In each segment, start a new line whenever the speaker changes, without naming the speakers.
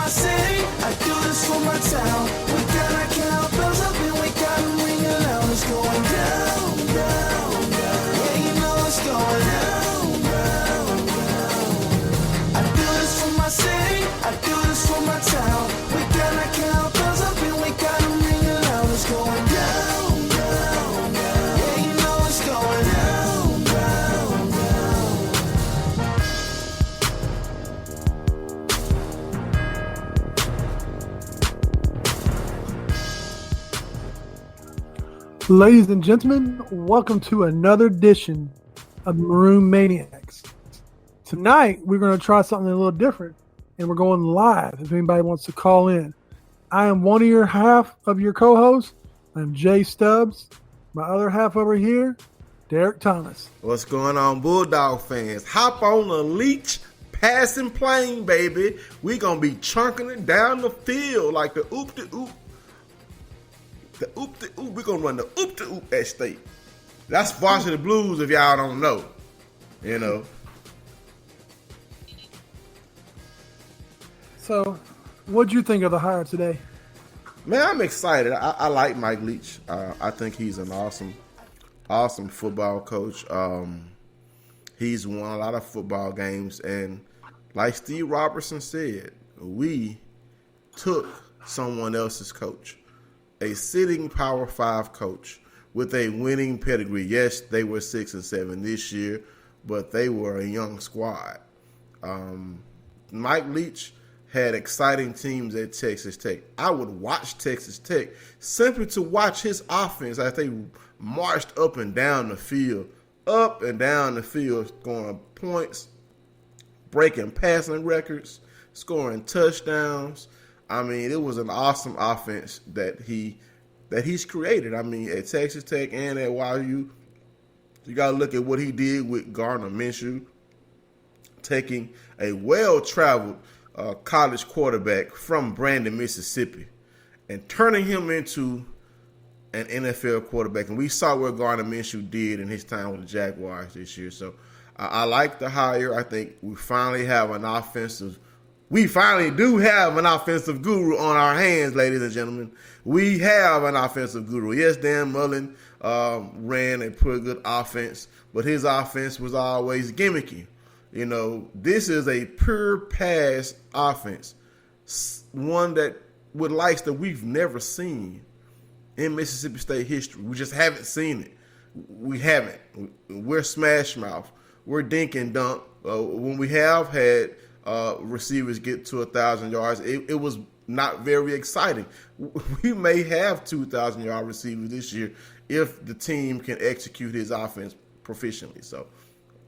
my city, I do this for my town. We gotta count bells up and we gotta ring it loud. It's going down, down, down. Yeah, you know it's going down, down, down. I do this for my city, I do this for my town. We gotta count bells up and we gotta ring it loud. It's going down, down, down. Yeah, you know it's going down, down, down.
Ladies and gentlemen, welcome to another edition of Maroon Maniacs. Tonight, we're going to try something a little different, and we're going live if anybody wants to call in. I am one of your half of your co-hosts. I'm Jay Stubbs. My other half over here, Derek Thomas.
What's going on, Bulldog fans? Hop on the Leach passing plane, baby. We're going to be chunking it down the field like the oop-de-oop. The oop-de-oop. We're going to run the oop-de-oop at State. That's Varsity Blues if y'all don't know. You know.
So, what'd you think of the hire today?
Man, I'm excited. I like Mike Leach. I think he's an awesome football coach. He's won a lot of football games. And like Steve Robertson said, we took someone else's coach. A sitting Power 5 coach with a winning pedigree. Yes, they were 6-7 this year, but they were a young squad. Mike Leach had exciting teams at Texas Tech. I would watch Texas Tech simply to watch his offense as they marched up and down the field, scoring points, breaking passing records, scoring touchdowns. I mean, it was an awesome offense that he's created. I mean, at Texas Tech and at YU, you got to look at what he did with Gardner Minshew, taking a well-traveled college quarterback from Brandon, Mississippi, and turning him into an NFL quarterback. And we saw what Gardner Minshew did in his time with the Jaguars this year. So I like the hire. I think we finally do have an offensive guru on our hands, ladies and gentlemen. We have an offensive guru. Yes, Dan Mullen ran a pretty good offense, but his offense was always gimmicky. You know, this is a pure pass offense, one that with likes that we've never seen in Mississippi State history. We just haven't seen it. We haven't. We're smash mouth. We're dink and dunk. When we have had receivers get to 1,000 yards, it was not very exciting. We may have 2,000-yard receivers this year if the team can execute his offense proficiently. So,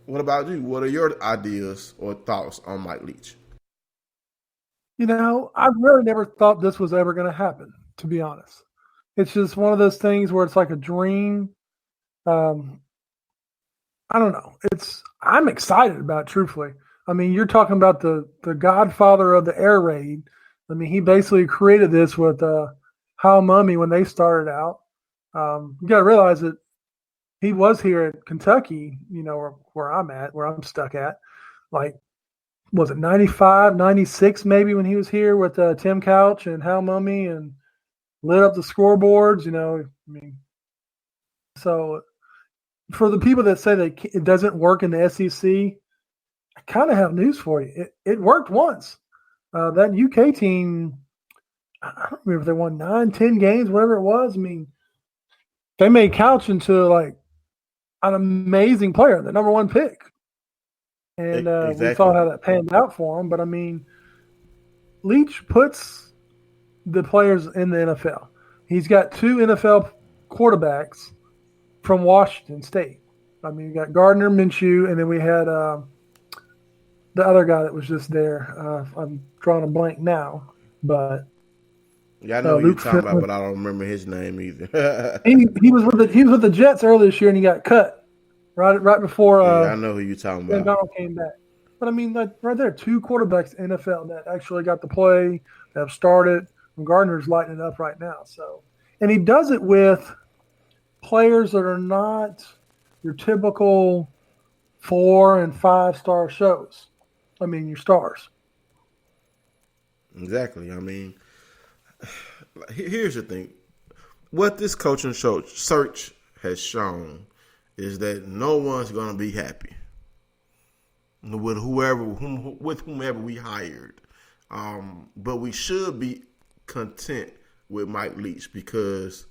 what about you? What are your ideas or thoughts on Mike Leach?
You know, I really never thought this was ever going to happen, to be honest. It's just one of those things where it's like a dream. I don't know. I'm excited about it, truthfully. I mean, you're talking about the godfather of the air raid. I mean, he basically created this with Hal Mummy when they started out. You got to realize that he was here at Kentucky, you know, where I'm stuck at. Like, was it 95, 96 maybe when he was here with Tim Couch and Hal Mummy and lit up the scoreboards, you know. I mean, so for the people that say that it doesn't work in the SEC, I kind of have news for you. It worked once. That UK team, I don't remember if they won 9, 10 games, whatever it was. I mean, they made Couch into like an amazing player, the number one pick. And
Exactly.
We saw how that panned out for him. But, I mean, Leach puts the players in the NFL. He's got 2 NFL quarterbacks from Washington State. I mean, you got Gardner Minshew, and then we had the other guy that was just there. I'm drawing a blank now, but
Yeah, I know who you're talking about, but I don't remember his name either.
he was with the Jets earlier this year, and he got cut right before.
I know who you're talking about.
Donald came back. But I mean, like, right there, 2 quarterbacks in the NFL that actually got to play, that have started. And Gardner's lighting it up right now. So, and he does it with players that are not your typical 4- and 5-star shows. I mean, your stars.
Exactly. I mean, here's the thing. What this coaching search has shown is that no one's going to be happy with whomever we hired. But we should be content with Mike Leach because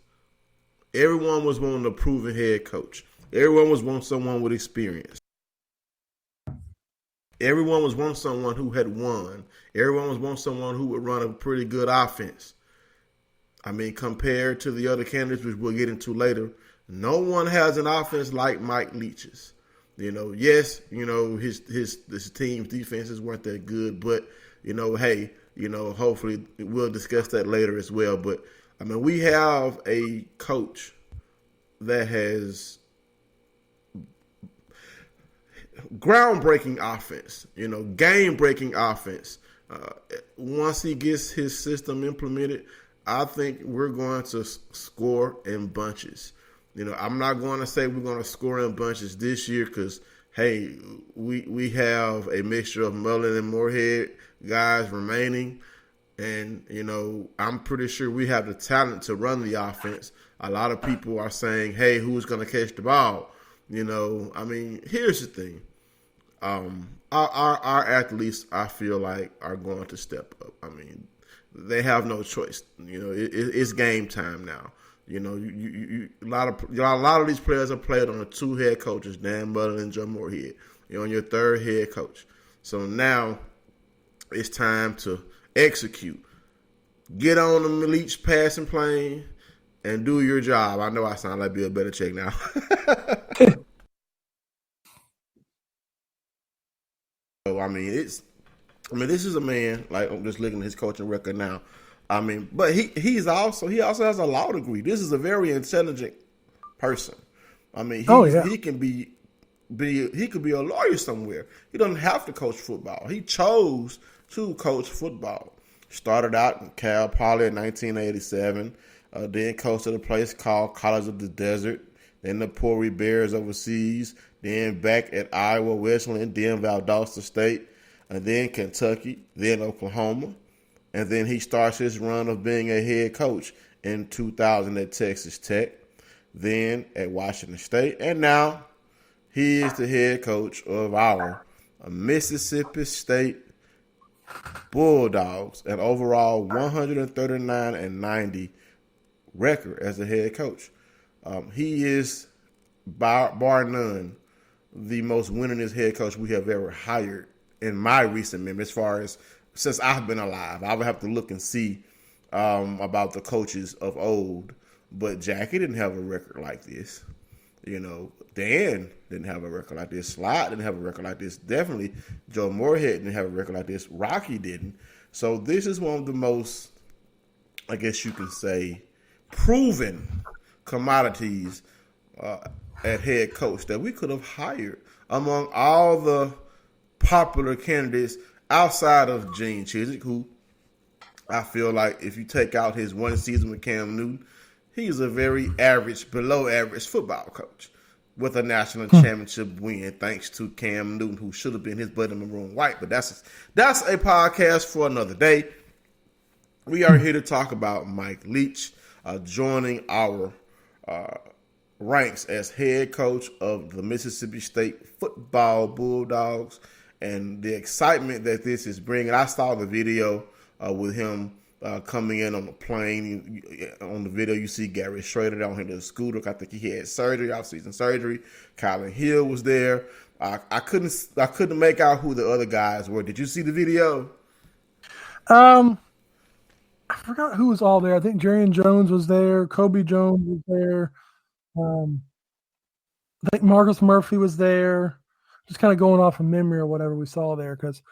everyone was wanting a proven head coach. Everyone was wanting someone with experience. Everyone was wanting someone who had won. Everyone was wanting someone who would run a pretty good offense. I mean, compared to the other candidates, which we'll get into later, no one has an offense like Mike Leach's. Yes, his team's defenses weren't that good, but hey, hopefully we'll discuss that later as well. But I mean, we have a coach that has groundbreaking offense, game-breaking offense. Once he gets his system implemented, I think we're going to score in bunches. I'm not going to say we're going to score in bunches this year because, hey, we have a mixture of Mullen and Moorhead guys remaining. And, I'm pretty sure we have the talent to run the offense. A lot of people are saying, hey, who's going to catch the ball? I mean, here's the thing. Our athletes, I feel like, are going to step up. I mean, they have no choice. It's game time now. A lot of these players are played on the two head coaches, Dan Mullen and Joe Moorhead. You're on your third head coach. So now it's time to execute. Get on the Leach passing plane and do your job. I know I sound like Bill Belichick now. So, this is a man, like, I'm just looking at his coaching record now. But he also has a law degree. This is a very intelligent person. He can be he could be a lawyer somewhere. He doesn't have to coach football. He chose to coach football. Started out in Cal Poly in 1987. Then coached at a place called College of the Desert. Then the Pori Bears overseas. Then back at Iowa Wesleyan. Then Valdosta State. And then Kentucky. Then Oklahoma. And then he starts his run of being a head coach in 2000 at Texas Tech. Then at Washington State. And now he is the head coach of our Mississippi State Bulldogs, an overall 139-90 record as a head coach. He is, bar none, the most winningest head coach we have ever hired in my recent memory, as far as since I've been alive. I would have to look and see about the coaches of old. But Jackie didn't have a record like this. Dan didn't have a record like this. Slot didn't have a record like this. Definitely Joe Moorhead didn't have a record like this. Rocky didn't. So this is one of the most, I guess you can say, proven commodities at head coach that we could have hired among all the popular candidates outside of Gene Chizik, who I feel like if you take out his one season with Cam Newton, he's a very average, below average football coach with a national championship win, thanks to Cam Newton, who should have been his butt in maroon white. But that's a podcast for another day. We are here to talk about Mike Leach joining our ranks as head coach of the Mississippi State Football Bulldogs, and the excitement that this is bringing. I saw the video with him coming in on the plane. On the video, you see Gary Schrader on the scooter. I think he had surgery, off-season surgery. Colin Hill was there. I couldn't make out who the other guys were. Did you see the video?
I forgot who was all there. I think Jarian Jones was there. Kobe Jones was there. I think Marcus Murphy was there. Just kind of going off of memory or whatever we saw there, because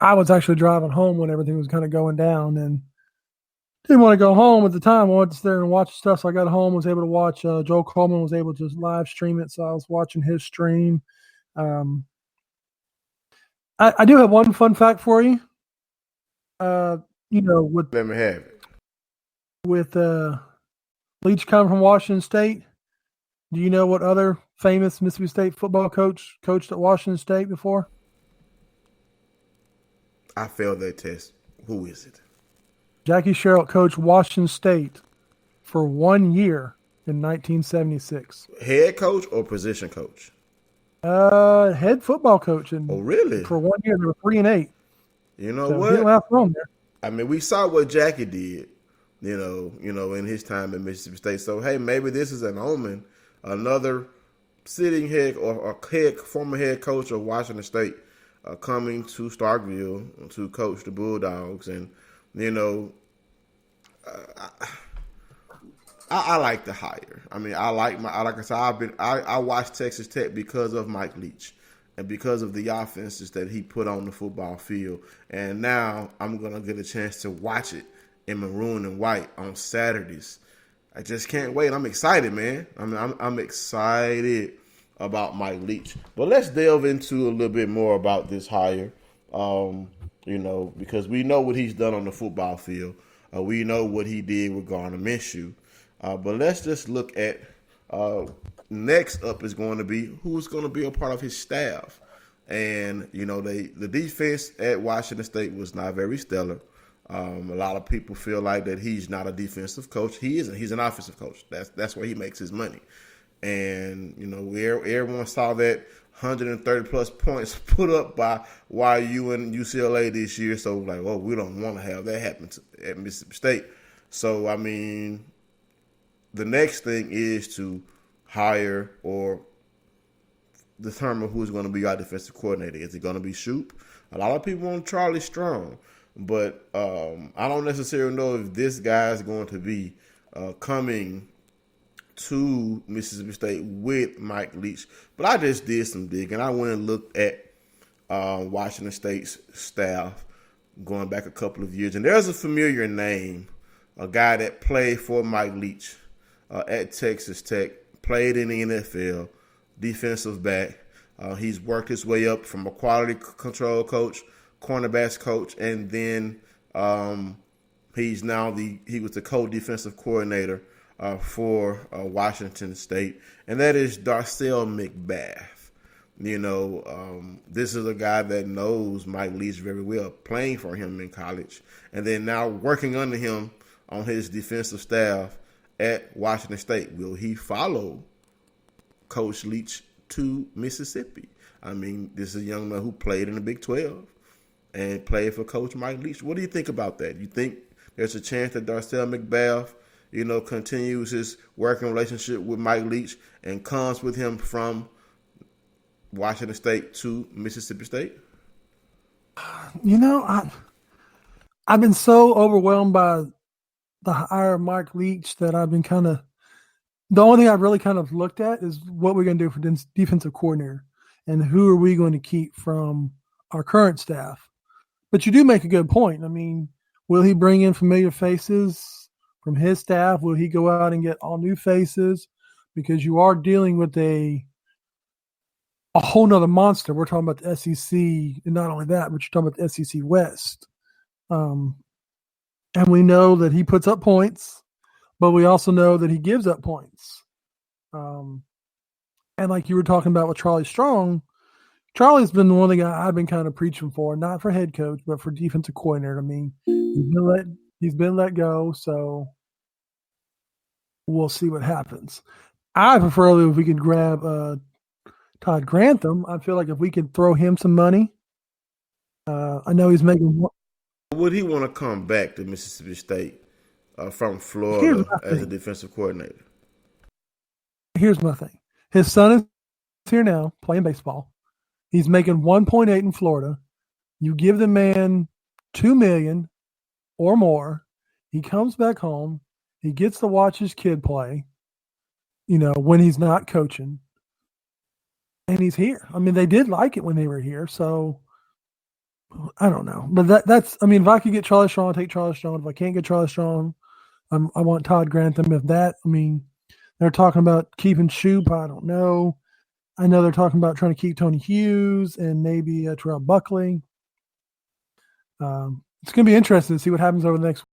I was actually driving home when everything was kind of going down and didn't want to go home at the time. I wanted to sit there and watch stuff. So I got home, was able to watch. Joe Coleman was able to just live stream it. So I was watching his stream. I do have one fun fact for you. Let me
have it.
With Leach coming from Washington State, do you know what other famous Mississippi State football coach coached at Washington State before?
I failed that test. Who is it?
Jackie Sherrill coached Washington State for 1 year in 1976.
Head coach or position coach?
Head football coach, and
Oh, really?
for 1 year they were 3-8.
You know
So
what?
he didn't last long there.
I mean, we saw what Jackie did, in his time at Mississippi State. So, hey, maybe this is an omen. Another sitting head or former head coach of Washington State coming to Starkville to coach the Bulldogs. And, I like the hire. I mean, like I said, I watched Texas Tech because of Mike Leach and because of the offenses that he put on the football field. And now I'm gonna get a chance to watch it in maroon and white on Saturdays. I just can't wait. I'm excited, man. I'm excited about Mike Leach. But let's delve into a little bit more about this hire. Because we know what he's done on the football field. We know what he did with Gardner Minshew. But let's just look at next up is going to be who's going to be a part of his staff. And, the defense at Washington State was not very stellar. A lot of people feel like that he's not a defensive coach. He isn't. He's an offensive coach. That's where he makes his money. And, everyone saw that 130-plus points put up by YU and UCLA this year. So, we don't want to have that happen at Mississippi State. So, I mean, the next thing is to hire or determine who's going to be our defensive coordinator. Is it going to be Shoop? A lot of people want Charlie Strong. But I don't necessarily know if this guy is going to be coming to Mississippi State with Mike Leach. But I just did some digging. I went and looked at Washington State's staff going back a couple of years. And there's a familiar name, a guy that played for Mike Leach at Texas Tech, played in the NFL, defensive back. He's worked his way up from a quality control coach, cornerbacks coach, and then he was the co-defensive coordinator for Washington State, and that is Darcel McBath. This is a guy that knows Mike Leach very well, playing for him in college, and then now working under him on his defensive staff at Washington State. Will he follow Coach Leach to Mississippi? I mean, this is a young man who played in the Big 12 and played for Coach Mike Leach. What do you think about that? You think there's a chance that Darcel McBath, continues his working relationship with Mike Leach and comes with him from Washington State to Mississippi State?
I've been so overwhelmed by the hire of Mike Leach that I've been the only thing I've really kind of looked at is what we're going to do for defensive coordinator and who are we going to keep from our current staff. But you do make a good point. I mean, will he bring in familiar faces from his staff? Will he go out and get all new faces? Because you are dealing with a whole nother monster. We're talking about the SEC, and not only that, but you're talking about the SEC West. And we know that he puts up points, but we also know that he gives up points. And like you were talking about with Charlie Strong, Charlie's been the one thing I've been kind of preaching for, not for head coach, but for defensive coordinator. I mean, he's been let go, so we'll see what happens. I prefer if we could grab Todd Grantham. I feel like if we could throw him some money, I know he's making.
Would he want to come back to Mississippi State from Florida as a defensive coordinator?
Here's my thing. His son is here now playing baseball. He's making 1.8 in Florida. You give the man $2 million or more. He comes back home. He gets to watch his kid play, when he's not coaching. And he's here. I mean, they did like it when they were here. So I don't know. But that's, I mean, if I could get Charlie Strong, I'll take Charlie Strong. If I can't get Charlie Strong, I want Todd Grantham. They're talking about keeping Shoop. I don't know. I know they're talking about trying to keep Tony Hughes and maybe Terrell Buckley. It's going to be interesting to see what happens over the next